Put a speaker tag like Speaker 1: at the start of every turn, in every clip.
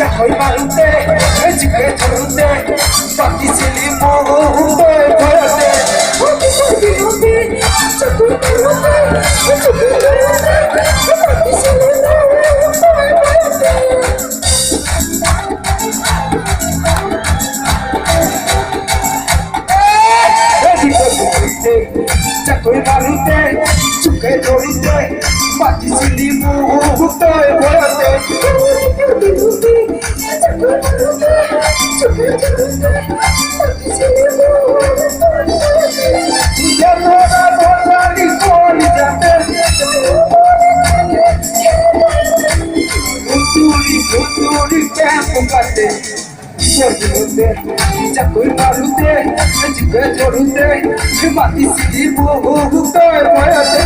Speaker 1: চাকর মারুতে জিকে ধরুতে বাকি ছিলি মুহূর্তে ভয়তে চাকর মারুতে চুকে ধরুতে বাকি ছিলি মুহূর্তে ভয়তে চাকর মারুতে জিকে ধরুতে বাকি ছিলি মুহূর্তে ভয়তে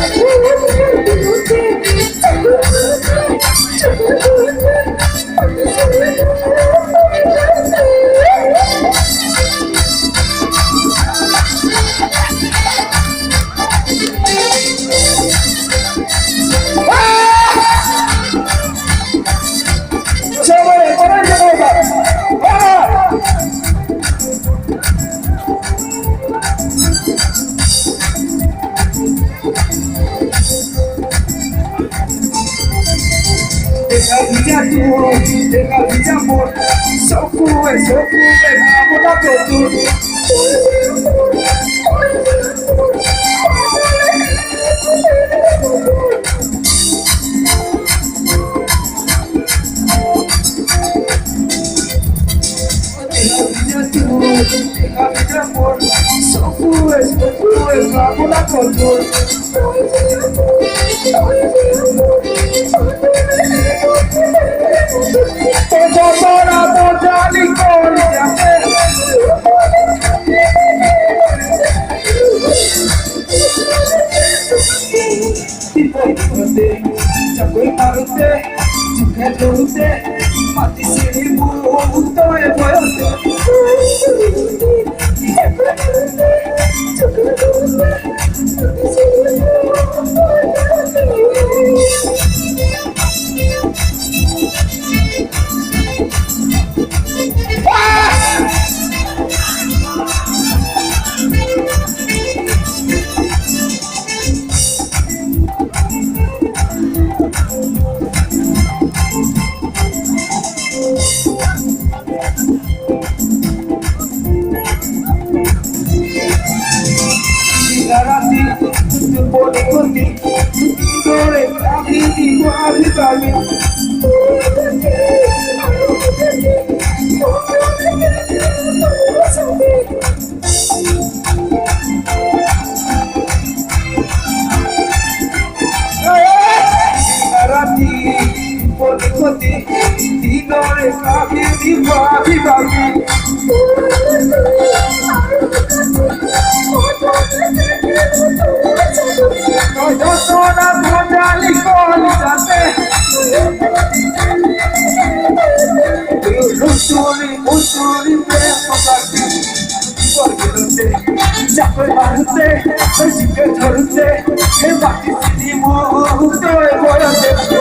Speaker 1: Deja vida amor, sofre, amor da tortura. Deja vida amor, sofre, amor da tortura. চাকর মারুতে চোখে ধরুতে মাটি সিঁড়ি মুহূর্তে ভয়তে Dinore kabi di babi babi Sona bhodali koli jate Usuri prema karti চাকর মারুতে জিকে ধরুতে বাকি ছিলি মুহূর্তে ভয়তে